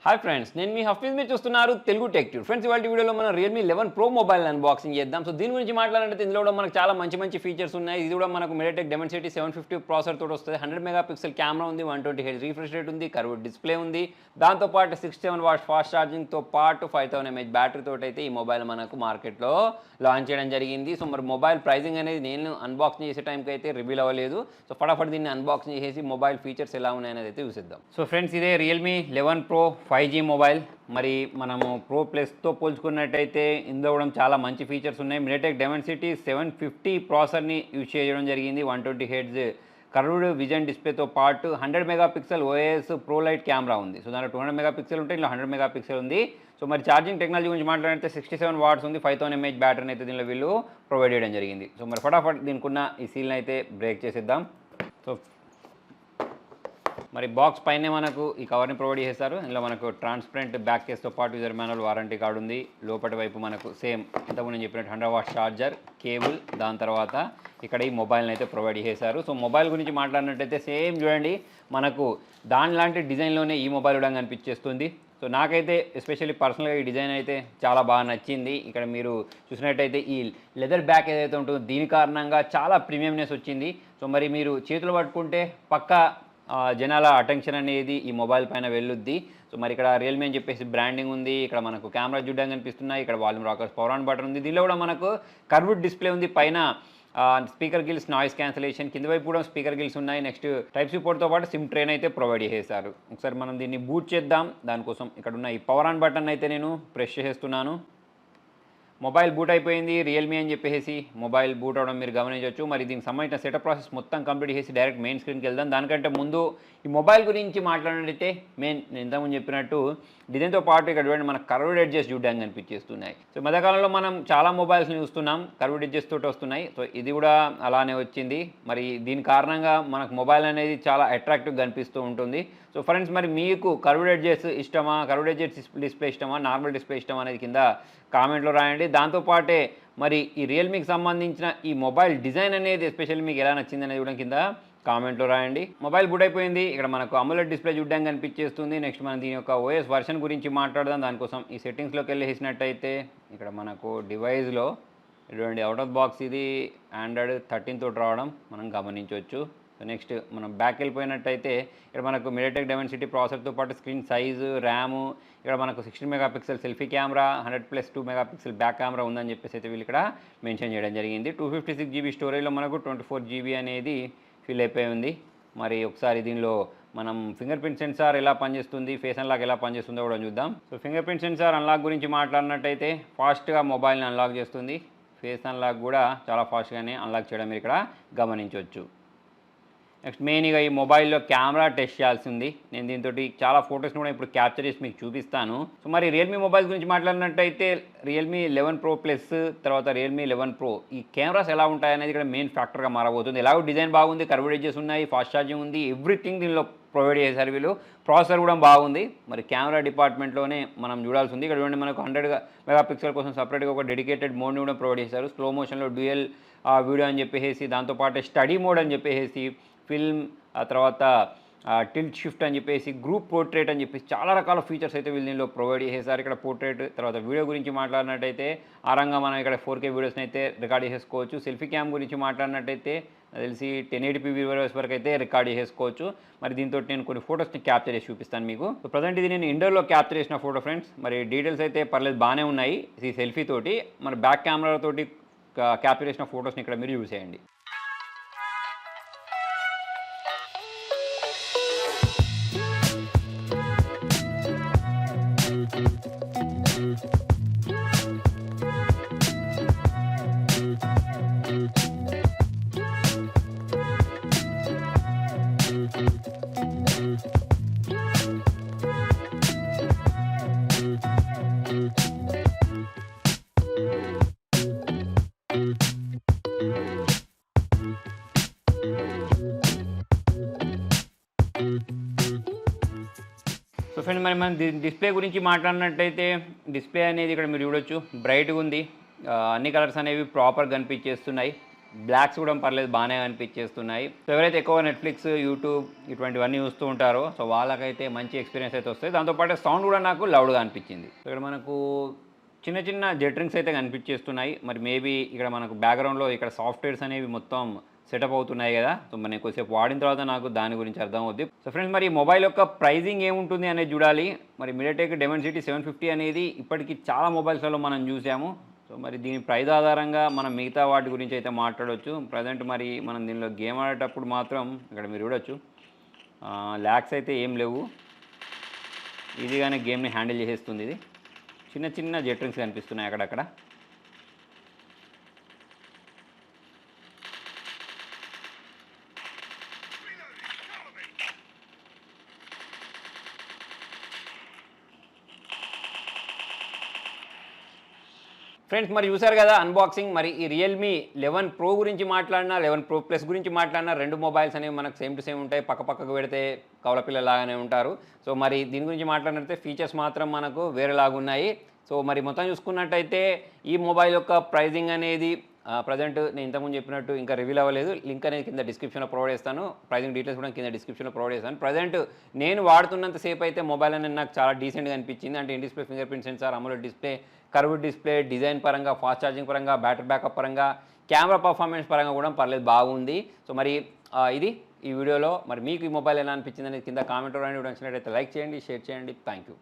Hi friends, నేను మీ హఫీజ్. మీరు చూస్తున్నారు తెలుగు టెక్ ట్యూబ్. ఫ్రెండ్స్, ఇవాళ వీడియోలో మనం Realme 11 Pro మొబైల్ అన్బాక్సింగ్ చేద్దాం. సో దీని గురించి మాట్లాడాలంటే ఇందులో కూడా మనకు చాలా మంచి ఫీచర్స్ ఉన్నాయి. ఇది కూడా మనకు MediaTek Dimensity 750 ప్రాసెసర్ తోటి వస్తుంది. 100 మెగాపిక్సెల్ కెమెరా ఉంది, 120Hz రిఫ్రెష్ రేట్ ఉంది, కర్వ్డ్ డిస్ప్లే ఉంది. దాంతోపాటు 67 వాట్స్ ఫాస్ట్ ఛార్జింగ్తో పాటు 5000 mAh బ్యాటరీ తోటి అయితే ఈ మొబైల్ మనకు మార్కెట్లో లాంచ్ చేయడం జరిగింది. సో మరి మొబైల్ ప్రైజింగ్ అనేది నేను అన్బాక్సింగ్ చేసే టైంకి అయితే రివీల్ అవ్వలేదు. సో ఫటాఫట్ దీన్ని అన్బాక్సింగ్ చేసి మొబైల్ ఫీచర్స్ ఎలా ఉన్నాయనేది అయితే చూసిద్దాం. సో ఫ్రెండ్స్, ఇదే Realme 11 Pro 5G మొబైల్. మరి మనము ప్రో ప్లస్తో పోల్చుకున్నట్టయితే ఇందులో కూడా చాలా మంచి ఫీచర్స్ ఉన్నాయి. MediaTek Dimensity 750 ప్రాసెసర్ని యూజ్ చేయడం జరిగింది. 120Hz కర్వ్డ్ విజన్ డిస్ప్లేతో పాటు 100 megapixel OIS pro light camera ఉంది. సో దాంట్లో 200 మెగాపిక్సెల్ ఉంటే ఇందులో 100 మెగాపిక్సెల్ ఉంది. సో మరి ఛార్జింగ్ టెక్నాలజీ గురించి మాట్లాడితే 67 వాట్స్ ఉంది, 5000 mAh బ్యాటరీని అయితే దీనిలో వీళ్ళు ప్రొవైడ్ చేయడం జరిగింది. సో మరి ఫటాఫట్ దీనికి ఉన్న ఈ సీల్ని అయితే బ్రేక్ చేసేద్దాం. సో మరి బాక్స్ పైనే మనకు ఈ కవర్ని ప్రొవైడ్ చేస్తారు. ఇందులో మనకు ట్రాన్స్పరెంట్ బ్యాక్ కేస్తో పాటు యూజర్ మాన్యువల్ వారంటీ కార్డు ఉంది. లోపటి వైపు మనకు సేమ్ ఇంతకుముందు నేను చెప్పినట్టు 100 వాట్స్ ఛార్జర్ కేబుల్, దాని తర్వాత ఇక్కడ ఈ మొబైల్ని అయితే ప్రొవైడ్ చేశారు. సో మొబైల్ గురించి మాట్లాడినట్టయితే సేమ్ చూడండి, మనకు దాని లాంటి డిజైన్లోనే ఈ మొబైల్ కూడా కనిపించేస్తుంది. సో నాకైతే ఎస్పెషల్లీ పర్సనల్గా ఈ డిజైన్ అయితే చాలా బాగా నచ్చింది. ఇక్కడ మీరు చూసినట్టయితే ఈ లెదర్ బ్యాక్ ఏదైతే ఉంటుందో దీని కారణంగా చాలా ప్రీమియంనెస్ వచ్చింది. సో మరి మీరు చేతులు పట్టుకుంటే పక్కా జనాల అటెన్షన్ అనేది ఈ మొబైల్ పైన వెళ్ళుద్ది. సో మరి ఇక్కడ Realme అని చెప్పేసి బ్రాండింగ్ ఉంది. ఇక్కడ మనకు కెమెరా చూడడానికి కనిపిస్తున్నాయి. ఇక్కడ volume rockers power on button ఉంది. దీనిలో కూడా మనకు కర్వ్డ్ డిస్ప్లే ఉంది. పైన స్పీకర్ గిల్స్ నాయిస్ క్యాన్సిలేషన్, కింద వైపు కూడా స్పీకర్ గిల్స్ ఉన్నాయి. నెక్స్ట్ టైప్ సి పోర్ట్తో పాటు సిమ్ ట్రైన్ అయితే ప్రొవైడ్ చేశారు. ఒకసారి మనం దీన్ని బూట్ చేద్దాం. దానికోసం ఇక్కడ ఉన్న ఈ పవర్ ఆన్ బటన్ అయితే నేను ప్రెస్ చేస్తున్నాను. మొబైల్ బూట్ అయిపోయింది. Realme అని చెప్పేసి మొబైల్ బూట్ అవడం మీరు గమనించవచ్చు. మరి దీనికి సంబంధించిన సెటప్ ప్రాసెస్ మొత్తం కంప్లీట్ చేసి డైరెక్ట్ మెయిన్ స్క్రీన్కి వెళ్దాం. దానికంటే ముందు ఈ మొబైల్ గురించి మాట్లాడినట్టయితే నేను ఇంతకుముందు చెప్పినట్టు డిజైన్తో పాటు ఇక్కడ చూడండి మనకు కర్వ్డ్ ఎడ్జెస్ చూడడానికి కనిపించేస్తున్నాయి. సో మధ్యకాలంలో మనం చాలా మొబైల్స్ని చూస్తున్నాం కర్వ్డ్ ఎడ్జెస్ తోటి వస్తున్నాయి. సో ఇది కూడా అలానే వచ్చింది. మరి దీని కారణంగా మనకు మొబైల్ అనేది చాలా అట్రాక్టివ్గా కనిపిస్తూ ఉంటుంది. సో ఫ్రెండ్స్, మరి మీకు కర్వ్డ్ ఎడ్జెస్ ఇష్టమా, కర్వ్డ్ ఎడ్జెస్ డిస్ప్లే ఇష్టమా, నార్మల్ డిస్ప్లే ఇష్టమా అనేది కింద కామెంట్లో రాయండి. దాంతోపాటే మరి ఈ రియల్మీకి సంబంధించిన ఈ మొబైల్ డిజైన్ అనేది ఎస్పెషల్లీ మీకు ఎలా నచ్చింది అనేది కూడా కింద కామెంట్లో రాయండి. మొబైల్ బూట్ అయిపోయింది. ఇక్కడ మనకు AMOLED డిస్ప్లే చూడడానికి కనిపించేస్తుంది. నెక్స్ట్ మనం దీని యొక్క OS వర్షన్ గురించి మాట్లాడదాం. దానికోసం ఈ సెట్టింగ్స్లోకి వెళ్ళేసినట్టయితే ఇక్కడ మనకు డివైస్లో ఇటువంటి అవుట్ ఆఫ్ బాక్స్ ఇది Android 13 తోటి రావడం మనం గమనించవచ్చు. సో నెక్స్ట్ మనం బ్యాక్ వెళ్ళిపోయినట్టయితే ఇక్కడ మనకు MediaTek Dimensity ప్రాసెసర్తో పాటు స్క్రీన్ సైజు, ర్యాము, ఇక్కడ మనకు 16 megapixel selfie camera, 100+2 megapixel back camera ఉందని చెప్పేసి అయితే వీళ్ళు ఇక్కడ మెన్షన్ చేయడం జరిగింది. 256 GB స్టోరేజ్లో మనకు 24 GB అనేది ఫిల్ అయిపోయి ఉంది. మరి ఒకసారి దీనిలో మనం ఫింగర్ ప్రింట్ సెన్సార్ ఎలా పనిచేస్తుంది, ఫేస్ అన్లాక్ ఎలా పనిచేస్తుందో కూడా చూద్దాం. So finger print censor unlock గురించి మాట్లాడినట్టయితే ఫాస్ట్గా మొబైల్ని అన్లాక్ చేస్తుంది. ఫేస్ అన్లాక్ కూడా చాలా ఫాస్ట్గానే అన్లాక్ చేయడం మీరు ఇక్కడ గమనించవచ్చు. నెక్స్ట్ మెయిన్గా ఈ మొబైల్లో కెమెరా టెస్ట్ చేయాల్సి ఉంది. నేను దీంతో చాలా ఫొటోస్ని కూడా ఇప్పుడు క్యాప్చర్ చేసి మీకు చూపిస్తాను. సో మరి Realme మొబైల్స్ గురించి మాట్లాడినట్టయితే Realme 11 Pro Plus తర్వాత Realme 11 Pro ఈ కెమెరాస్ ఎలా ఉంటాయనేది ఇక్కడ మెయిన్ ఫ్యాక్టర్గా మారబోతుంది. ఎలాగో డిజైన్ బాగుంది, కర్వ్డ్ ఎడ్జెస్ ఉన్నాయి, ఫాస్ట్ ఛార్జింగ్ ఉంది, ఎవ్రీథింగ్ దీనిలో ప్రొవైడ్ చేశారు వీళ్ళు. ప్రాసెసర్ కూడా బాగుంది. మరి కెమెరా డిపార్ట్మెంట్లోనే మనం చూడాల్సి ఉంది. ఇక్కడ చూడండి మనకు 100 మెగాపిక్సెల్ కోసం సపరేట్గా ఒక డెడికేటెడ్ మోడ్ని కూడా ప్రొవైడ్ చేశారు. స్లో మోషన్లో డ్యూయల్ వీడియో అని చెప్పేసి, దాంతోపాటు స్టడీ మోడ్ అని చెప్పేసి, ఫిల్మ్, ఆ తర్వాత టిల్ట్ షిఫ్ట్ అని చెప్పేసి, గ్రూప్ పోర్ట్రేట్ అని చెప్పేసి చాలా రకాల ఫీచర్స్ అయితే వీళ్ళు దీనిలో ప్రొవైడ్ చేసేసారు. ఇక్కడ పోర్ట్రేట్ తర్వాత వీడియో గురించి మాట్లాడినట్టయితే ఆ రంగా మనం ఇక్కడ 4K వీడియోస్ని అయితే రికార్డ్ చేసేసుకోవచ్చు. సెల్ఫీ క్యామ్ గురించి మాట్లాడినట్టయితే తెలిసి 1080p వీడియోస్ వరకు అయితే రికార్డ్ చేసేసుకోవచ్చు. మరి దీంతో నేను కొన్ని ఫొటోస్ని క్యాప్చర్ చేసి చూపిస్తాను మీకు. ప్రజెంట్ ఇది నేను ఇండోర్లో క్యాప్చర్ చేసిన ఫోటో ఫ్రెండ్స్. మరి డీటెయిల్స్ అయితే పర్లేదు బాగానే ఉన్నాయి. ఈ సెల్ఫీ తోటి మరి బ్యాక్ కెమెరాతోటి క్యాప్చర్ చేసిన ఫొటోస్ని ఇక్కడ మీరు యూజ్ చేయండి. సో ఫ్రెండ్స్, మరి మనం డిస్ప్లే గురించి మాట్లాడినట్టయితే డిస్ప్లే అనేది ఇక్కడ మీరు చూడొచ్చు బ్రైట్గా ఉంది. అన్ని కలర్స్ అనేవి ప్రాపర్ కనిపించేస్తున్నాయి. బ్లాక్స్ కూడా పర్లేదు బాగానే అనిపించేస్తున్నాయి. సో ఎవరైతే ఎక్కువ నెట్‌ఫ్లిక్స్, యూట్యూబ్ ఇటువంటివన్నీ చూస్తూ ఉంటారో సో వాళ్ళకైతే మంచి ఎక్స్‌పీరియన్స్ అయితే వస్తది. దాంతోపాటు సౌండ్ కూడా నాకు లౌడ్‌గా అనిపించింది. ఇక్కడ మనకు చిన్న చిన్న జెట్రింగ్స్ అయితే కనిపించేస్తున్నాయి. మరి మేబీ ఇక్కడ మనకు బ్యాక్‌గ్రౌండ్‌లో ఇక్కడ సాఫ్ట్‌వేర్స్ అనేవి మొత్తం సెటప్ అవుతున్నాయి కదా! సో మరి నేను కొద్దిసేపు వాడిన తర్వాత నాకు దాని గురించి అర్థమవుద్ది. సో ఫ్రెండ్స్ మరి ఈ మొబైల్ యొక్క ప్రైజింగ్ ఏముంటుంది అనేది చూడాలి. మరి మీడియాటెక్ డైమెన్సిటీ 750 అనేది ఇప్పటికి చాలా మొబైల్స్‌లలో మనం చూసాము. సో మరి దీని ప్రైస్ ఆధారంగా మనం మిగతా వాటి గురించి అయితే మాట్లాడొచ్చు. ప్రజెంట్ మరి మనం దీనిలో గేమ్ ఆడేటప్పుడు మాత్రం ఇక్కడ మీరు చూడొచ్చు ల్యాగ్స్ అయితే ఏం లేవు. ఈజీగానే గేమ్‌ని హ్యాండిల్ చేసేస్తుంది ఇది. చిన్న చిన్న జెట్రింగ్స్ కనిపిస్తున్నాయి అక్కడక్కడ. ఫ్రెండ్స్ మరి చూసారు కదా అన్బాక్సింగ్. మరి ఈ రియల్మీ 11 ప్రో గురించి మాట్లాడినా, 11 ప్రో ప్లస్ గురించి మాట్లాడినా 2 మొబైల్స్ అనేవి మనకు సేమ్ టు సేమ్ ఉంటాయి. పక్కకు పెడితే కవలపిల్లలాగానే ఉంటారు. సో మరి దీని గురించి మాట్లాడినట్లయితే ఫీచర్స్ మాత్రం మనకు వేరేలాగున్నాయి. సో మరి మొత్తం చూసుకున్నట్టయితే ఈ మొబైల్ యొక్క ప్రైజింగ్ అనేది ప్రజెంట్ నేను ఇంతకుముందు చెప్పినట్టు ఇంకా రివీల్ అవ్వలేదు. లింక్ అనేది కింద డిస్క్రిప్షన్లో ప్రొవైడ్ చేస్తాను. ప్రైజింగ్ డీటెయిల్స్ కూడా కింద డిస్క్రిప్షన్లో ప్రొవైడ్ చేస్తాను. ప్రజెంట్ నేను వాడుతున్నంత సేపు అయితే మొబైల్ అనేది నాకు చాలా డీసెంట్గా అనిపించింది. అంటే in display finger print censor, AMOLED display, curved display, design పరంగా, ఫాస్ట్ ఛార్జింగ్ పరంగా, బ్యాటరీ బ్యాకప్ పరంగా, కెమెరా పర్ఫార్మెన్స్ పరంగా కూడా పర్లేదు బాగుంది. సో మరి ఇది ఈ వీడియోలో మరి మీకు ఈ మొబైల్ ఎలా అనిపించింది అనేది కింద కామెంట్ రాయండి. నచ్చినట్లయితే లైక్ చేయండి, షేర్ చేయండి. Thank you.